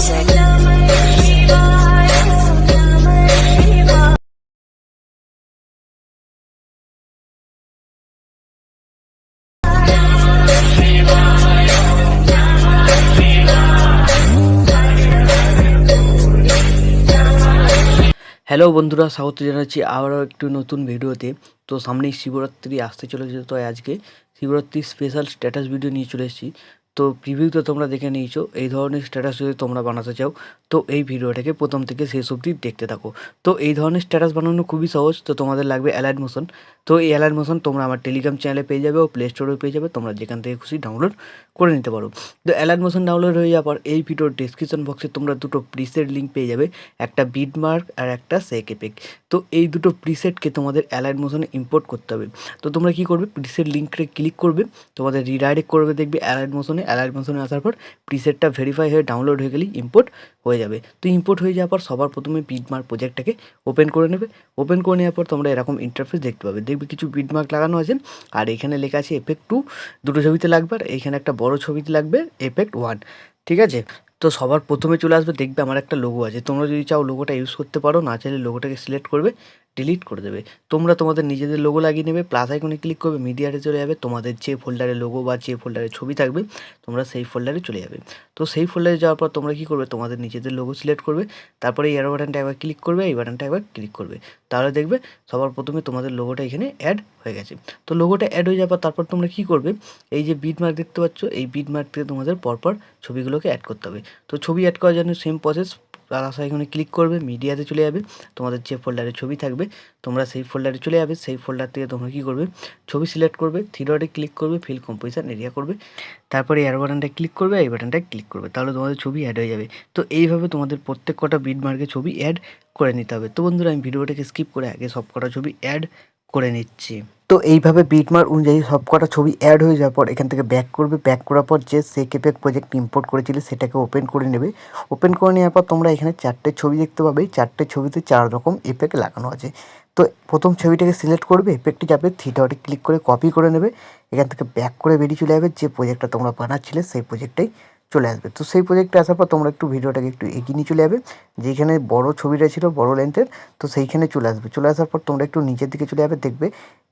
music. Hello বন্ধুরা, স্বাগত জানাচ্ছি আবারও একটু নতুন ভিডিওতে। তো সামনেই শিবরাত্রি আসতে চলেছে, তো আজকে শিবরাত্রির স্পেশাল স্ট্যাটাস ভিডিও নিয়ে চলে এসেছি। তো প্রিভিউতে তোমরা দেখে নিয়েছো, এই ধরনের স্ট্যাটাস যদি তোমরা বানাতে চাও তো এই ভিডিওটাকে প্রথম থেকে শেষ অবধি দেখতে থাকো। তো এই ধরনের স্ট্যাটাস বানানো খুবই সহজ। তো তোমাদের লাগবে অ্যালাইট মোশন। তো এই অ্যালাইট মোশন তোমরা আমার টেলিগ্রাম চ্যানেলে পেয়ে যাবে ও প্লে স্টোরেও পেয়ে যাবে, তোমরা যেখান থেকে খুশি ডাউনলোড করে নিতে পারো। তো অ্যালাইট মোশন ডাউনলোড হয়ে যাওয়ার পর এই ভিডিওর ডিসক্রিপশন বক্সে তোমরা দুটো প্রিসেট লিঙ্ক পেয়ে যাবে, একটা বিট মার্ক আর একটা সেক এফেক্ট। তো এই দুটো প্রিসেটকে তোমাদের অ্যালাইট মোশনে ইম্পোর্ট করতে হবে। তো তোমরা কী করবে, প্রিসেট লিঙ্কে ক্লিক করবে, তোমাদের রিডাইরেক্ট করবে দেখবে অ্যালাইট মোশনে। অ্যালাইট মোশনে আসার পর প্রিসেটটা ভেরিফাই হয়ে ডাউনলোড হয়ে গেলেই ইম্পোর্ট হয়ে যাবে। তো ইম্পোর্ট হয়ে যাওয়ার পর সবার প্রথমে বিটমার্ক প্রজেক্টটাকে ওপেন করে নেবে। ওপেন করে নেওয়ার পর তোমরা এরকম ইন্টারফেস দেখতে পাবে, দেখবে কিছু বিটমার্ক লাগানো আছে আর এখানে লেখা আছে এফেক্ট 2, দুটো ছবিতে লাগবে আর এইখানে একটা বড় ছবিতে লাগবে এফেক্ট 1, ঠিক আছে। তো সবার প্রথমে চলে আসবে, দেখবে আমার একটা লোগো আছে, তোমরা যদি চাও লোগোটা ইউজ করতে পারো, না চাইলে লোগোটাকে সিলেক্ট করবে, ডিলিট করে দেবে। তোমরা তোমাদের নিজেদের লোগো লাগিয়ে নেবে, প্লাস আইকনে ক্লিক করবে, মিডিয়াতে চলে যাবে, তোমাদের যে ফোল্ডারে লোগো বা যে ফোল্ডারে ছবি থাকবে তোমরা সেই ফোল্ডারে চলে যাবে। তো সেই ফোল্ডারে যাওয়ার পর তোমরা কী করবে, তোমাদের নিজেদের লোগো সিলেক্ট করবে, তারপরে এই অ্যারো বাটনটা একবার ক্লিক করবে, এই বাটনটা একবার ক্লিক করবে, তাহলে দেখবে সবার প্রথমে তোমাদের লোগোটা এখানে অ্যাড হয়ে গেছে। তো লোগোটা অ্যাড হয়ে যাওয়ার পর তারপর তোমরা কী করবে, এই যে বিট মার্ক দেখতে পাচ্ছ, এই বিট মার্ক থেকে তোমাদের পরপর ছবিগুলোকে অ্যাড করতে হবে। তো ছবি অ্যাড করার জন্য সেম প্রসেস, প্লাস আইকনে ক্লিক করবে, মিডিয়াতে চলে যাবে, তোমাদের যে ফোল্ডারে ছবি থাকবে তোমরা সেই ফোল্ডারে চলে যাবে। সেই ফোল্ডার থেকে তোমরা কী করবে, ছবি সিলেক্ট করবে, থ্রি ডটে ক্লিক করবে, ফিল কম্পোজিশন এরিয়া করবে, তারপরে এয়ার বাটনটা ক্লিক করবে, এই বাটনটায় ক্লিক করবে, তাহলে তোমাদের ছবি অ্যাড হয়ে যাবে। তো এইভাবে তোমাদের প্রত্যেক কটা বিট মার্কে ছবি অ্যাড করে নিতে হবে। তো বন্ধুরা, আমি ভিডিওটাকে স্কিপ করে আগে সব কটা ছবি অ্যাড করে নিচ্ছি। তো এইভাবে বিটমার্ক অনুযায়ী সব কটা ছবি অ্যাড হয়ে যাওয়ার পর এখান থেকে ব্যাক করবে, ব্যাক করার পর যে সেক এফেক্ট প্রজেক্ট ইম্পোর্ট করেছিলে সেটাকে ওপেন করে নেবে। ওপেন করে নেওয়ার পর তোমরা এখানে 4টে ছবি দেখতে পাবে, 4টে ছবিতে 4 রকম এফেক্ট লাগানো আছে। তো প্রথম ছবিটাকে সিলেক্ট করবে, এফেক্টে যাবে, থ্রি ডটে ক্লিক করে কপি করে নেবে, এখান থেকে ব্যাক করে বেরিয়ে চলে যাবে, যে প্রজেক্টটা তোমরা বানাচ্ছিলে সেই প্রজেক্টটাই চলে আসবে। তো সেই প্রজেক্টে আসার পর তোমরা একটু ভিডিওটাকে একটু এগিয়ে নিয়ে চলে যাবে, যেখানে বড় ছবিটা ছিল বড় লেন্থের, তো সেইখানে চলে আসবে। চলে আসার পর তোমরা একটু নিচের দিকে চলে যাবে, দেখবে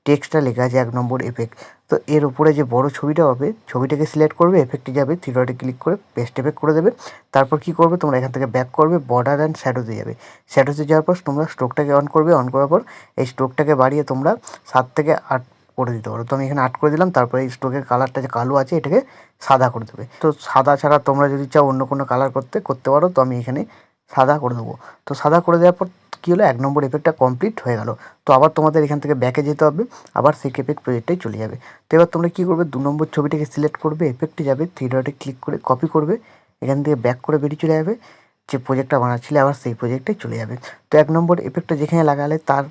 টেক্সটটা লেখা আছে 1 নম্বর এফেক্ট। তো এর উপরে যে বড় ছবিটা হবে, ছবিটাকে সিলেক্ট করবে, এফেক্টে যাবে, থ্রি ডটে ক্লিক করে পেস্ট এফেক্ট করে দেবে। তারপর কী করবে, তোমরা এখান থেকে ব্যাক করবে, বর্ডার অ্যান্ড শ্যাডোতে যাবে। শ্যাডোতে যাওয়ার পর তোমরা স্ট্রোকটাকে অন করবে, অন করার পর এই স্ট্রোকটাকে বাড়িয়ে তোমরা 7 থেকে 8 করে দিতে পারো। তো আমি এখানে 8 করে দিলাম। তারপরে এই স্ট্রোকের কালারটা যে কালো আছে এটাকে সাদা করে দেবে। তো সাদা ছাড়া তোমরা যদি চাও অন্য কোনো কালার করতে পারো, তো আমি এখানে সাদা করে দেবো। তো সাদা করে দেওয়ার পর কী হলো, 1 নম্বর এফেক্টটা কমপ্লিট হয়ে গেল। তো আবার তোমাদের এখান থেকে ব্যাকে যেতে হবে, আবার সেই এফেক্ট প্রজেক্টটাই চলে যাবে। তো এবার তোমরা কী করবে, 2 নম্বর ছবিটাকে সিলেক্ট করবে, এফেক্টে যাবে, থ্রি ডটে ক্লিক করে কপি করবে, এখান থেকে ব্যাক করে বেরিয়ে চলে যাবে, যে প্রজেক্টটা বানাচ্ছিলে আবার সেই প্রজেক্টটাই চলে যাবে। তো 1 নম্বর এফেক্টটা যেখানে লাগালে তার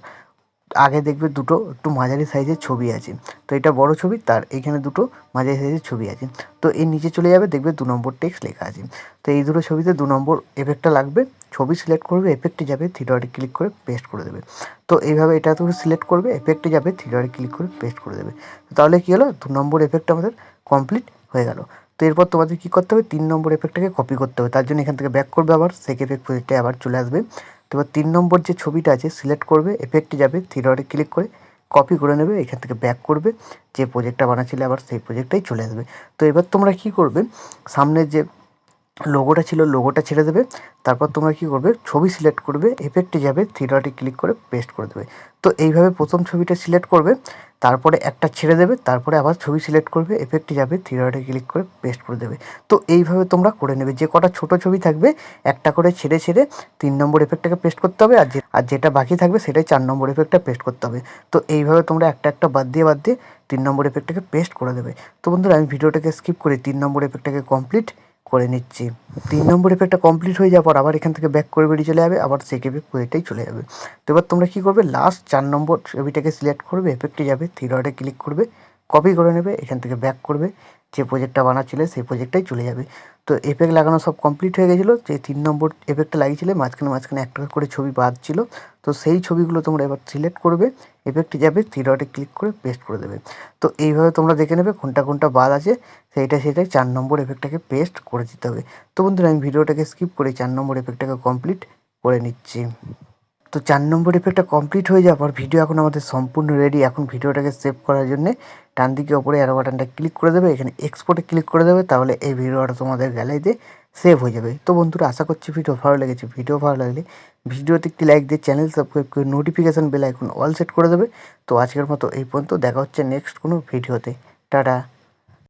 আগে দেখবে দুটো একটু মাঝারি সাইজের ছবি আছে। তো এটা বড় ছবি, তার এইখানে দুটো মাঝারি সাইজের ছবি আছে। তো এর নিচে চলে যাবে, দেখবে 2 নম্বর টেক্সট লেখা আছে। তো এই দুটো ছবিতে 2 নম্বর এফেক্টটা লাগবে। ছবি সিলেক্ট করবে, এফেক্টে যাবে, থ্রি ডটে ক্লিক করে পেস্ট করে দেবে। তো এইভাবে এটা তুমি সিলেক্ট করবে, এফেক্টে যাবে, থ্রি ডটে ক্লিক করে পেস্ট করে দেবে। তাহলে কী হলো, 2 নম্বর এফেক্ট আমাদের কমপ্লিট হয়ে গেল। তো এরপর তোমাদের কী করতে হবে, 3 নম্বর এফেক্টটাকে কপি করতে হবে। তার জন্য এখান থেকে ব্যাক করবে, আবার সেক এফেক্ট প্রজেক্টে আবার চলে আসবে। তো এবার 3 নম্বর যে ছবিটা আছে সিলেক্ট করবে, এফেক্টে যাবে, থ্রি ডটে ক্লিক করে কপি করে নেবে, এখান থেকে ব্যাক করবে, যে প্রজেক্টটা বানাচ্ছিলে আবার সেই প্রজেক্টটাই চলে আসবে। তো এবার তোমরা কী করবে, সামনের যে লোগোটা ছিল লোগোটা ছেড়ে দেবে। তারপর তোমরা কী করবে, ছবি সিলেক্ট করবে, এফেক্টে যাবে, থ্রি ডটে ক্লিক করে পেস্ট করে দেবে। তো এইভাবে প্রথম ছবিটা সিলেক্ট করবে, তারপরে একটা ছেড়ে দেবে, তারপরে আবার ছবি সিলেক্ট করবে, এফেক্টে যাবে, থ্রি ডটে ক্লিক করে পেস্ট করে দেবে। তো এইভাবে তোমরা করে নেবে, যে কটা ছোটো ছবি থাকবে একটা করে ছেড়ে ছেড়ে 3 নম্বর এফেক্টটাকে পেস্ট করতে হবে, আর যেটা বাকি থাকবে সেটাই 4 নম্বর এফেক্টটা পেস্ট করতে হবে। তো এইভাবে তোমরা একটা একটা বাদ দিয়ে 3 নম্বর এফেক্টটাকে পেস্ট করে দেবে। তো বন্ধুরা, আমি ভিডিওটাকে স্কিপ করে 3 নম্বর এফেক্টটাকে কমপ্লিট করে নিচ্ছি। 3 নম্বর এফেক্টটা কমপ্লিট হয়ে যাওয়ার পর আবার এখান থেকে ব্যাক করে বেরিয়ে চলে যাবে, আবার সেক এফেক্ট প্রজেক্টটাই চলে যাবে। তো এবার তোমরা কী করবে, লাস্ট 4 নম্বর ছবিটাকে সিলেক্ট করবে, এফেক্টে যাবে, থ্রি ডটে ক্লিক করবে, কপি করে নেবে, এখান থেকে ব্যাক করবে, যে প্রজেক্টটা বানাচ্ছিলে সেই প্রজেক্টটাই চলে যাবে। তো এফেক্ট লাগানো সব কমপ্লিট হয়ে গেছিলো। যে 3 নম্বর এফেক্টটা লাগিয়েছিলে মাঝখানে একটা করে ছবি বাদ ছিল, তো সেই ছবিগুলো তোমরা এবার সিলেক্ট করবে, এফেক্টে যাবে, থ্রি ডটে ক্লিক করে পেস্ট করে দেবে। তো এইভাবে তোমরা দেখে নেবে কোনটা কোনটা বাদ আছে, সেটাই 4 নম্বর এফেক্টটাকে পেস্ট করে দিতে হবে। তো বন্ধুরা আমি ভিডিওটাকে স্কিপ করে 4 নম্বর এফেক্টটাকে কমপ্লিট করে নিচ্ছি। তো 4 নম্বর এফেক্টটা কমপ্লিট হয়ে যাওয়ার পর ভিডিও এখন আমাদের সম্পূর্ণ রেডি। এখন ভিডিওটাকে সেভ করার জন্যে ডান দিকে ওপরে অ্যারো বাটনটা ক্লিক করে দেবে, এখানে এক্সপোর্টে ক্লিক করে দেবে, তাহলে এই ভিডিওটা তোমাদের গ্যালারিতে সেভ হয়ে যাবে। তো বন্ধুরা আশা করছি ভিডিও ভালো লেগেছে। ভিডিও ভালো লাগলে ভিডিওতে একটি লাইক দিয়ে চ্যানেল সাবস্ক্রাইব করে notification bell icon all set করে দেবে। তো আজকের মতো এই পর্যন্ত, দেখা হচ্ছে নেক্সট কোনো ভিডিওতে। টাটা।